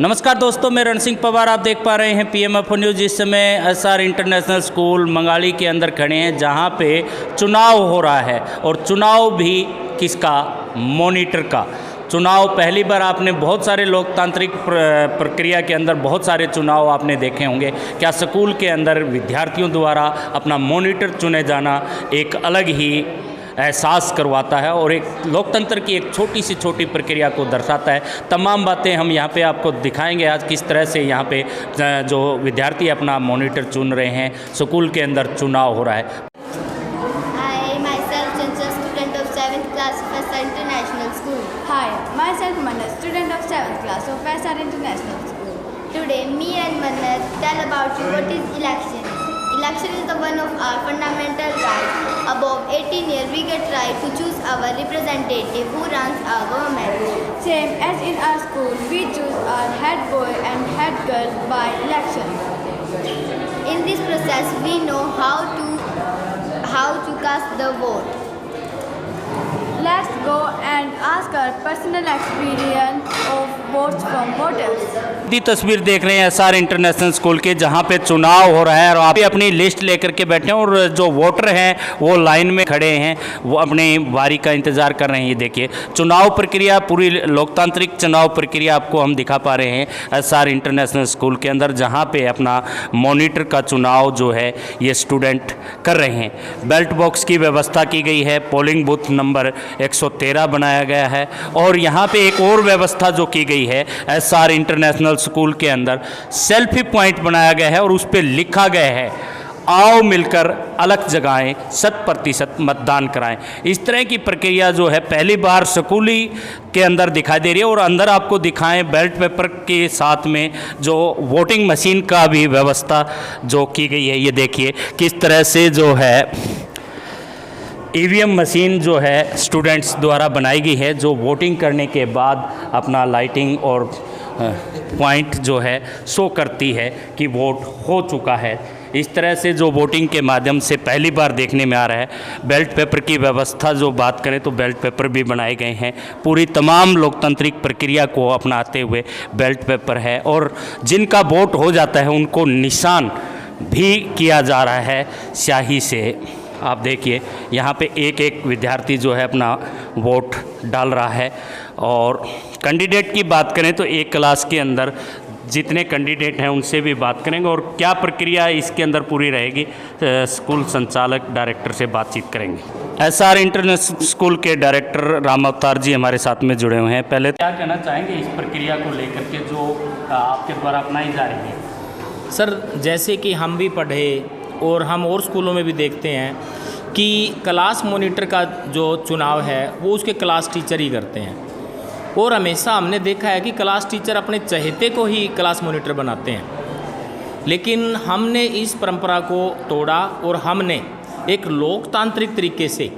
नमस्कार दोस्तों, मैं रण सिंह पवार। आप देख पा रहे हैं PMFO न्यूज़। इस समय SR इंटरनेशनल स्कूल मंगाली के अंदर खड़े हैं, जहां पे चुनाव हो रहा है। और चुनाव भी किसका? मॉनिटर का चुनाव। पहली बार आपने बहुत सारे लोकतांत्रिक प्रक्रिया के अंदर बहुत सारे चुनाव आपने देखे होंगे। क्या स्कूल के अंदर विद्यार्थियों द्वारा अपना मॉनिटर चुने जाना एक अलग ही एहसास करवाता है और एक लोकतंत्र की एक छोटी सी छोटी प्रक्रिया को दर्शाता है। तमाम बातें हम यहाँ पे आपको दिखाएंगे आज, किस तरह से यहाँ पे जो विद्यार्थी अपना मॉनिटर चुन रहे हैं। स्कूल के अंदर चुनाव हो रहा है। I myself Chanchal, student of 7th class of SR International School. Hi, myself Manas, student of 7th class of SR International School. Today, me and Manas tell about you what is election. Election is the one of our fundamental rights. Above 18 years, we get right to choose our representative who runs our government. Same as in our school, we choose our head boy and head girl by election. In this process, we know how to cast the vote. Let's go and ask our personal experience of votes from voters. दी तस्वीर देख रहे हैं SR international school के, जहाँ पे चुनाव हो रहा है और आप भी अपनी लिस्ट लेकर के बैठे हैं और जो वोटर हैं वो लाइन में खड़े हैं, वो अपनी बारी का इंतज़ार कर रहे हैं। ये देखिए चुनाव प्रक्रिया, पूरी लोकतांत्रिक चुनाव प्रक्रिया आपको हम दिखा पा रहे हैं SR इंटरनेशनल स्कूल के अंदर, जहाँ पे अपना मॉनिटर का चुनाव जो है ये स्टूडेंट कर रहे हैं। बैलेट बॉक्स की व्यवस्था की गई है, पोलिंग बूथ नंबर 113 बनाया गया है। और यहाँ पे एक और व्यवस्था जो की गई है SR इंटरनेशनल स्कूल के अंदर, सेल्फी पॉइंट बनाया गया है और उस पर लिखा गया है, आओ मिलकर अलग जगाएं, 100% मतदान कराएं। इस तरह की प्रक्रिया जो है पहली बार स्कूली के अंदर दिखाई दे रही है। और अंदर आपको दिखाएं बैलेट पेपर के साथ में जो वोटिंग मशीन का भी व्यवस्था जो की गई है। ये देखिए किस तरह से जो है EVM मशीन जो है स्टूडेंट्स द्वारा बनाई गई है, जो वोटिंग करने के बाद अपना लाइटिंग और पॉइंट जो है शो करती है कि वोट हो चुका है। इस तरह से जो वोटिंग के माध्यम से पहली बार देखने में आ रहा है। बैलेट पेपर की व्यवस्था जो बात करें तो बैलेट पेपर भी बनाए गए हैं। पूरी तमाम लोकतांत्रिक प्रक्रिया को अपनाते हुए बैलेट पेपर है और जिनका वोट हो जाता है उनको निशान भी किया जा रहा है स्याही से। आप देखिए यहाँ पे एक एक विद्यार्थी जो है अपना वोट डाल रहा है। और कैंडिडेट की बात करें तो एक क्लास के अंदर जितने कैंडिडेट हैं उनसे भी बात करेंगे और क्या प्रक्रिया इसके अंदर पूरी रहेगी, स्कूल संचालक डायरेक्टर से बातचीत करेंगे। SR इंटरनेशनल स्कूल के डायरेक्टर राम अवतार जी हमारे साथ में जुड़े हुए हैं। पहले क्या कहना चाहेंगे इस प्रक्रिया को लेकर के जो आपके द्वारा अपनाई जा रही है? सर, जैसे कि हम भी पढ़े और हम और स्कूलों में भी देखते हैं कि क्लास मॉनिटर का जो चुनाव है वो उसके क्लास टीचर ही करते हैं। और हमेशा हमने देखा है कि क्लास टीचर अपने चहेते को ही क्लास मॉनिटर बनाते हैं। लेकिन हमने इस परंपरा को तोड़ा और हमने एक लोकतांत्रिक तरीके से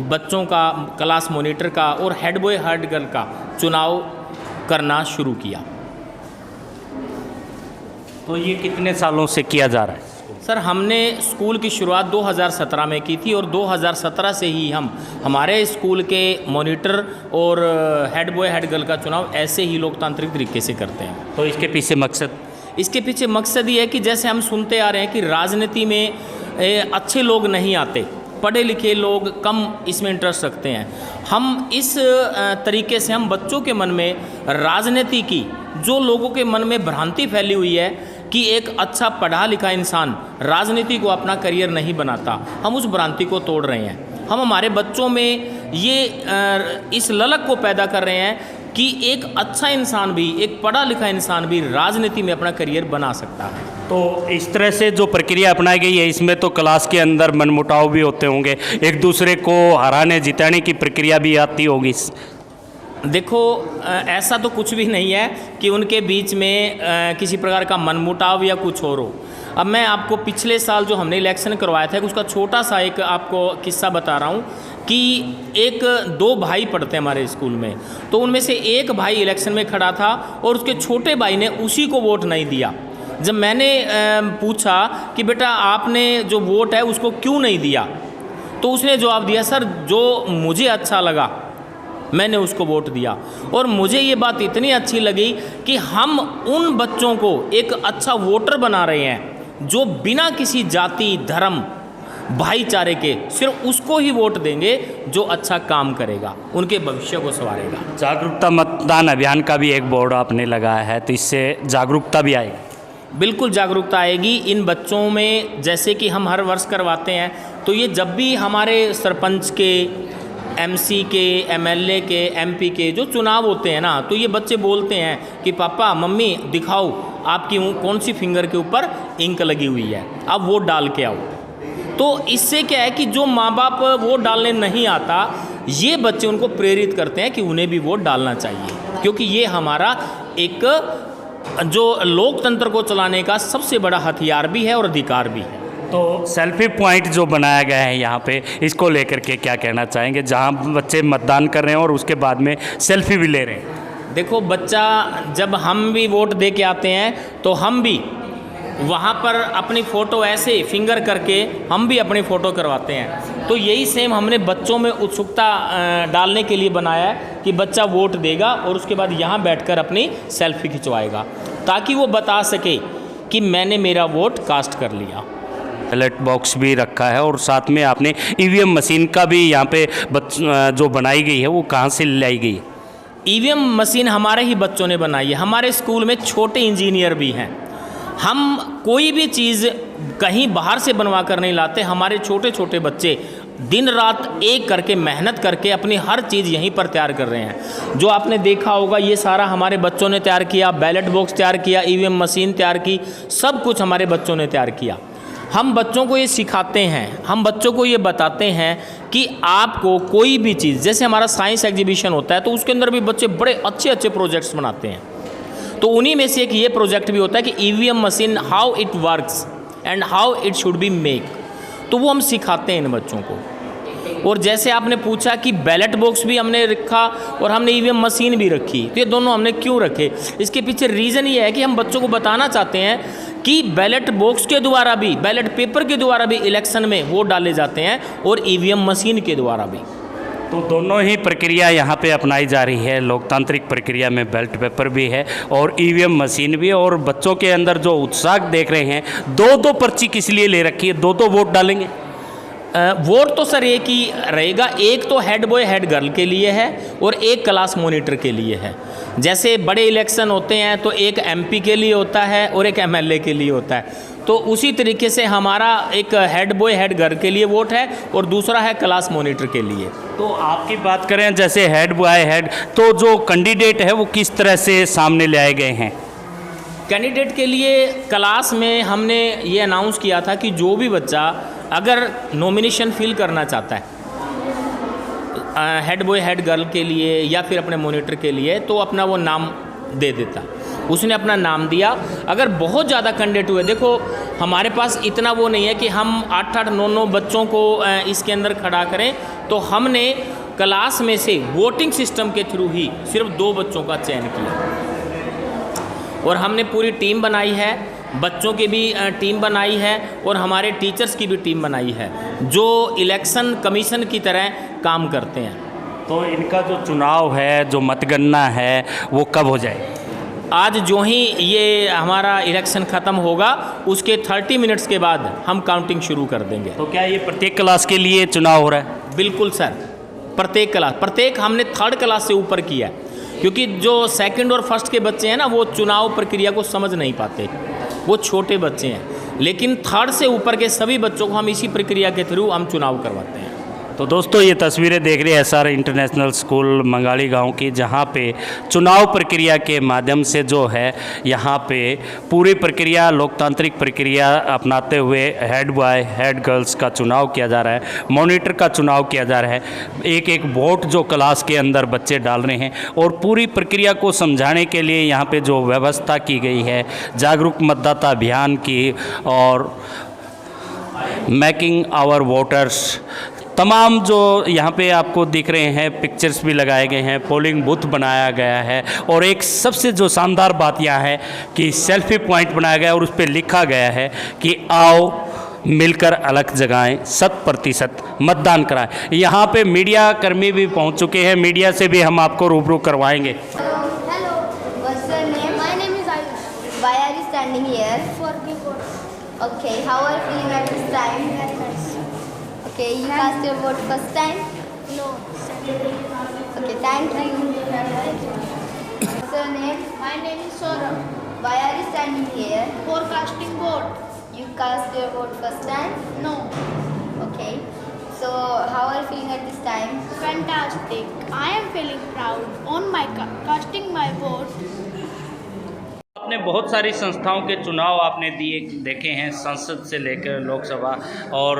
बच्चों का, क्लास मॉनिटर का और हेड बॉय हेड गर्ल का चुनाव करना शुरू किया। तो ये कितने सालों से किया जा रहा है? सर, हमने स्कूल की शुरुआत 2017 में की थी और 2017 से ही हम हमारे स्कूल के मॉनिटर और हेड बॉय हेड गर्ल का चुनाव ऐसे ही लोकतांत्रिक तरीके से करते हैं। तो इसके पीछे मकसद? इसके पीछे मकसद ये है कि जैसे हम सुनते आ रहे हैं कि राजनीति में अच्छे लोग नहीं आते, पढ़े लिखे लोग कम इसमें इंटरेस्ट रखते हैं। हम इस तरीके से हम बच्चों के मन में राजनीति की जो लोगों के मन में भ्रांति फैली हुई है कि एक अच्छा पढ़ा लिखा इंसान राजनीति को अपना करियर नहीं बनाता, हम उस भ्रांति को तोड़ रहे हैं। हम हमारे बच्चों में ये इस ललक को पैदा कर रहे हैं कि एक अच्छा इंसान भी, एक पढ़ा लिखा इंसान भी राजनीति में अपना करियर बना सकता है। तो इस तरह से जो प्रक्रिया अपनाई गई है इसमें तो क्लास के अंदर मनमुटाव भी होते होंगे, एक दूसरे को हराने जिताने की प्रक्रिया भी आती होगी। देखो, ऐसा तो कुछ भी नहीं है कि उनके बीच में किसी प्रकार का मनमुटाव या कुछ और हो। अब मैं आपको पिछले साल जो हमने इलेक्शन करवाया था उसका छोटा सा एक आपको किस्सा बता रहा हूँ कि एक दो भाई पढ़ते हैं हमारे स्कूल में। तो उनमें से एक भाई इलेक्शन में खड़ा था और उसके छोटे भाई ने उसी को वोट नहीं दिया। जब मैंने पूछा कि बेटा आपने जो वोट है उसको क्यों नहीं दिया, तो उसने जवाब दिया, सर जो मुझे अच्छा लगा मैंने उसको वोट दिया। और मुझे ये बात इतनी अच्छी लगी कि हम उन बच्चों को एक अच्छा वोटर बना रहे हैं जो बिना किसी जाति, धर्म, भाईचारे के सिर्फ उसको ही वोट देंगे जो अच्छा काम करेगा, उनके भविष्य को संवारेगा। जागरूकता मतदान अभियान का भी एक बोर्ड आपने लगाया है, तो इससे जागरूकता भी आएगी। बिल्कुल जागरूकता आएगी इन बच्चों में। जैसे कि हम हर वर्ष करवाते हैं, तो ये जब भी हमारे सरपंच के, एमसी के, एमएलए के, एमपी के जो चुनाव होते हैं ना, तो ये बच्चे बोलते हैं कि पापा मम्मी दिखाओ आपकी कौन सी फिंगर के ऊपर इंक लगी हुई है, अब वोट डाल के आओ। तो इससे क्या है कि जो माँ बाप वोट डालने नहीं आता, ये बच्चे उनको प्रेरित करते हैं कि उन्हें भी वोट डालना चाहिए, क्योंकि ये हमारा एक जो लोकतंत्र को चलाने का सबसे बड़ा हथियार भी है और अधिकार भी है। तो सेल्फी पॉइंट जो बनाया गया है यहाँ पे, इसको लेकर के क्या कहना चाहेंगे, जहाँ बच्चे मतदान कर रहे हैं और उसके बाद में सेल्फी भी ले रहे हैं? देखो, बच्चा जब हम भी वोट दे के आते हैं तो हम भी वहाँ पर अपनी फ़ोटो ऐसे फिंगर करके हम भी अपनी फ़ोटो करवाते हैं। तो यही सेम हमने बच्चों में उत्सुकता डालने के लिए बनाया है कि बच्चा वोट देगा और उसके बाद यहाँ बैठकर अपनी सेल्फी खिंचवाएगा, ताकि वो बता सके कि मैंने मेरा वोट कास्ट कर लिया। बैलेट बॉक्स भी रखा है और साथ में आपने ईवीएम मशीन का भी यहाँ पे जो बनाई गई है वो कहाँ से लाई गई है? ईवीएम मशीन हमारे ही बच्चों ने बनाई है। हमारे स्कूल में छोटे इंजीनियर भी हैं। हम कोई भी चीज़ कहीं बाहर से बनवा कर नहीं लाते। हमारे छोटे छोटे बच्चे दिन रात एक करके मेहनत करके अपनी हर चीज़ यहीं पर तैयार कर रहे हैं। जो आपने देखा होगा ये सारा हमारे बच्चों ने तैयार किया, बैलेट बॉक्स तैयार किया, ईवीएम मशीन तैयार की, सब कुछ हमारे बच्चों ने तैयार किया। हम बच्चों को ये सिखाते हैं, हम बच्चों को ये बताते हैं कि आपको कोई भी चीज़, जैसे हमारा साइंस एग्जीबिशन होता है तो उसके अंदर भी बच्चे बड़े अच्छे अच्छे प्रोजेक्ट्स बनाते हैं। तो उन्हीं में से एक ये प्रोजेक्ट भी होता है कि EVM machine how it works and how it should be make, तो वो हम सिखाते हैं इन बच्चों को। और जैसे आपने पूछा कि बैलेट बॉक्स भी हमने रखा और हमने ईवीएम मशीन भी रखी, तो ये दोनों हमने क्यों रखे? इसके पीछे रीज़न ये है कि हम बच्चों को बताना चाहते हैं कि बैलेट बॉक्स के द्वारा भी, बैलेट पेपर के द्वारा भी इलेक्शन में वोट डाले जाते हैं और ईवीएम मशीन के द्वारा भी। तो दोनों ही प्रक्रिया यहाँ पे अपनाई जा रही है। लोकतांत्रिक प्रक्रिया में बैलेट पेपर भी है और ईवीएम मशीन भी है। और बच्चों के अंदर जो उत्साह देख रहे हैं, दो दो पर्ची किस लिए ले रखी है? दो दो वोट डालेंगे? वोट तो सर एक ही रहेगा। एक तो हेड बॉय हेड गर्ल के लिए है और एक क्लास मॉनिटर के लिए है। जैसे बड़े इलेक्शन होते हैं तो एक एमपी के लिए होता है और एक एमएलए के लिए होता है, तो उसी तरीके से हमारा एक हेड बॉय हेड गर्ल के लिए वोट है और दूसरा है क्लास मॉनिटर के लिए। तो आपकी बात करें जैसे हेड बॉय हेड, तो जो कैंडिडेट है वो किस तरह से सामने ले आए गए हैं? कैंडिडेट के लिए क्लास में हमने ये अनाउंस किया था कि जो भी बच्चा अगर नॉमिनेशन फिल करना चाहता है हेड बॉय हेड गर्ल के लिए या फिर अपने मॉनिटर के लिए, तो अपना वो नाम दे देता। उसने अपना नाम दिया। अगर बहुत ज़्यादा कैंडिडेट हुए, देखो हमारे पास इतना वो नहीं है कि हम 8-8, 9-9 बच्चों को इसके अंदर खड़ा करें, तो हमने क्लास में से वोटिंग सिस्टम के थ्रू ही सिर्फ 2 बच्चों का चयन किया। और हमने पूरी टीम बनाई है, बच्चों की भी टीम बनाई है और हमारे टीचर्स की भी टीम बनाई है, जो इलेक्शन कमीशन की तरह काम करते हैं। तो इनका जो चुनाव है, जो मतगणना है, वो कब हो जाए? आज जो ही ये हमारा इलेक्शन ख़त्म होगा उसके 30 मिनट्स के बाद हम काउंटिंग शुरू कर देंगे। तो क्या ये प्रत्येक क्लास के लिए चुनाव हो रहा है? बिल्कुल सर, प्रत्येक क्लास, प्रत्येक हमने 3rd क्लास से ऊपर किया है, क्योंकि जो 2nd और 1st के बच्चे हैं ना, वो चुनाव प्रक्रिया को समझ नहीं पाते, वो छोटे बच्चे हैं। लेकिन 3rd से ऊपर के सभी बच्चों को हम इसी प्रक्रिया के थ्रू हम चुनाव करवाते हैं। तो दोस्तों ये तस्वीरें देख रहे हैं एसआर इंटरनेशनल स्कूल मंगाड़ी गांव की, जहां पे चुनाव प्रक्रिया के माध्यम से जो है यहाँ पे पूरी प्रक्रिया, लोकतांत्रिक प्रक्रिया अपनाते हुए हेड बॉय हेड गर्ल्स का चुनाव किया जा रहा है, मॉनिटर का चुनाव किया जा रहा है। एक एक वोट जो क्लास के अंदर बच्चे डाल रहे हैं और पूरी प्रक्रिया को समझाने के लिए यहाँ पे जो व्यवस्था की गई है जागरूक मतदाता अभियान की और मेकिंग आवर वोटर्स, तमाम जो यहाँ पे आपको दिख रहे हैं पिक्चर्स भी लगाए गए हैं, पोलिंग बूथ बनाया गया है। और एक सबसे जो शानदार बात यहाँ है कि सेल्फी पॉइंट बनाया गया है और उस पर लिखा गया है कि आओ मिलकर अलग जगहें 100% मतदान कराएं। यहाँ पे मीडिया कर्मी भी पहुँच चुके हैं, मीडिया से भी हम आपको रूबरू करवाएंगे। Hello, what's your name? My name is Ayush. Why are you standing here? For the vote. Okay, how are you feeling at this time? Very nice. Okay, you cast your vote first time? No. Okay, thank you. What's your name? My name is Saurabh. Why are you standing here? For casting vote. You cast your vote first time? No. Okay. So, how are you feeling at this time? Fantastic. I am feeling proud on my casting my vote. आपने बहुत सारी संस्थाओं के चुनाव आपने देखे हैं, संसद से लेकर लोकसभा और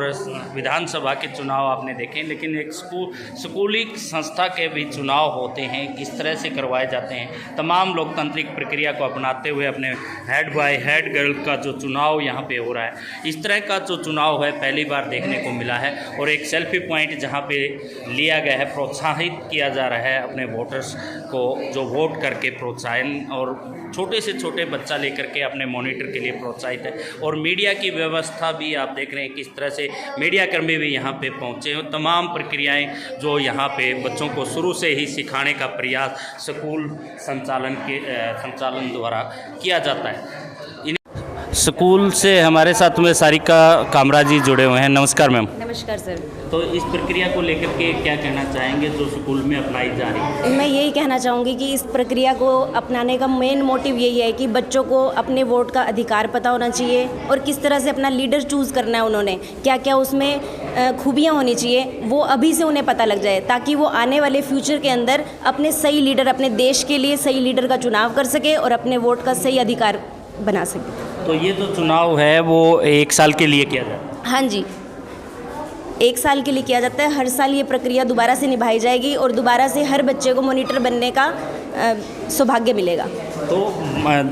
विधानसभा के चुनाव आपने देखे हैं, लेकिन एक स्कूली संस्था के भी चुनाव होते हैं, किस तरह से करवाए जाते हैं। तमाम लोकतांत्रिक प्रक्रिया को अपनाते हुए अपने हेड बॉय हेड गर्ल का जो चुनाव यहाँ पे हो रहा है, इस तरह का जो चुनाव है पहली बार देखने को मिला है। और एक सेल्फी पॉइंट जहाँ पे लिया गया है, प्रोत्साहित किया जा रहा है अपने वोटर्स को, जो वोट करके प्रोत्साहन, और छोटे से छोटे बच्चा लेकर के अपने मॉनिटर के लिए प्रोत्साहित है। और मीडिया की व्यवस्था भी आप देख रहे हैं किस तरह से मीडिया कर्मी भी यहाँ पे पहुँचे हैं। तमाम प्रक्रियाएं जो यहाँ पे बच्चों को शुरू से ही सिखाने का प्रयास स्कूल संचालन द्वारा किया जाता है। स्कूल से हमारे साथ में सारिका कामरा जी जुड़े हुए हैं। नमस्कार मैम। नमस्कार सर। तो इस प्रक्रिया को लेकर के क्या कहना चाहेंगे जो स्कूल में अप्लाई जा रही है? मैं यही कहना चाहूँगी कि इस प्रक्रिया को अपनाने का मेन मोटिव यही है कि बच्चों को अपने वोट का अधिकार पता होना चाहिए और किस तरह से अपना लीडर चूज़ करना है, उन्होंने क्या क्या उसमें खूबियाँ होनी चाहिए, वो अभी से उन्हें पता लग जाए, ताकि वो आने वाले फ्यूचर के अंदर अपने सही लीडर, अपने देश के लिए सही लीडर का चुनाव कर सके और अपने वोट का सही अधिकार बना सके। तो ये जो चुनाव है वो 1 साल के लिए किया जाता है? हाँ जी, 1 साल के लिए किया जाता है। हर साल ये प्रक्रिया दोबारा से निभाई जाएगी और दोबारा से हर बच्चे को मॉनिटर बनने का सौभाग्य मिलेगा। तो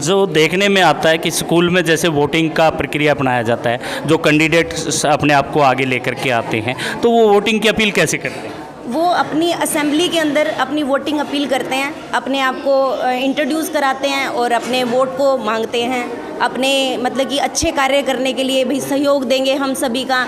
जो देखने में आता है कि स्कूल में जैसे वोटिंग का प्रक्रिया अपनाया जाता है, जो कैंडिडेट अपने आप को आगे लेकर के आते हैं, तो वो वोटिंग की अपील कैसे करते हैं? वो अपनी असेंबली के अंदर अपनी वोटिंग अपील करते हैं, अपने आप को इंट्रोड्यूस कराते हैं और अपने वोट को मांगते हैं। अपने मतलब कि अच्छे कार्य करने के लिए भी सहयोग देंगे हम सभी का,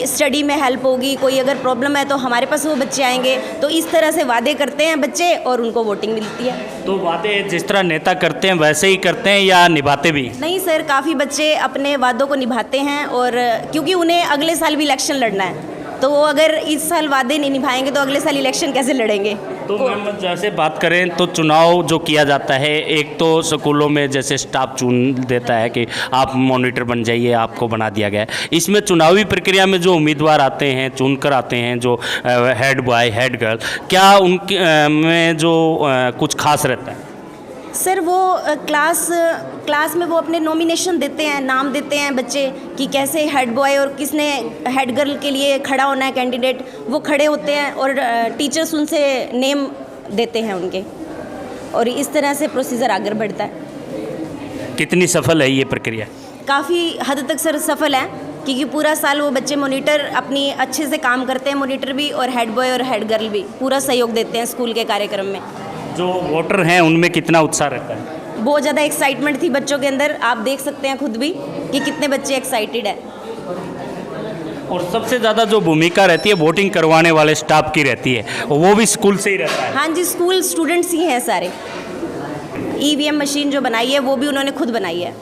स्टडी में हेल्प होगी, कोई अगर प्रॉब्लम है तो हमारे पास वो बच्चे आएंगे। तो इस तरह से वादे करते हैं बच्चे और उनको वोटिंग मिलती है। तो वादे जिस तरह नेता करते हैं वैसे ही करते हैं या निभाते भी? नहीं सर, काफ़ी बच्चे अपने वादों को निभाते हैं, और क्योंकि उन्हें अगले साल भी इलेक्शन लड़ना है, तो वो अगर इस साल वादे नहीं निभाएंगे तो अगले साल इलेक्शन कैसे लड़ेंगे। तो मैम जैसे बात करें तो चुनाव जो किया जाता है, एक तो स्कूलों में जैसे स्टाफ चुन देता है कि आप मॉनिटर बन जाइए, आपको बना दिया गया है। इसमें चुनावी प्रक्रिया में जो उम्मीदवार आते हैं, चुन कर आते हैं, जो हेड बॉय हेड गर्ल, क्या उनके में जो कुछ खास रहता है? सर वो क्लास में वो अपने नॉमिनेशन देते हैं, नाम देते हैं बच्चे कि कैसे हेड बॉय और किसने हेड गर्ल के लिए खड़ा होना है कैंडिडेट, वो खड़े होते हैं और टीचर्स उनसे नेम देते हैं उनके, और इस तरह से प्रोसीजर आगे बढ़ता है। कितनी सफल है ये प्रक्रिया? काफ़ी हद तक सर सफल है, क्योंकि पूरा साल वो बच्चे मॉनिटर अपनी अच्छे से काम करते हैं, मॉनिटर भी और हेड बॉय और हेड गर्ल भी पूरा सहयोग देते हैं स्कूल के कार्यक्रम में। जो वोटर हैं उनमें कितना उत्साह रहता है? बहुत ज़्यादा एक्साइटमेंट थी बच्चों के अंदर, आप देख सकते हैं खुद भी कि कितने बच्चे एक्साइटेड हैं। और सबसे ज़्यादा जो भूमिका रहती है वोटिंग करवाने वाले स्टाफ की रहती है, वो भी स्कूल से ही रहता है? हाँ जी, स्कूल स्टूडेंट्स ही हैं सारे। ईवीएम मशीन जो बनाई है वो भी उन्होंने खुद बनाई है।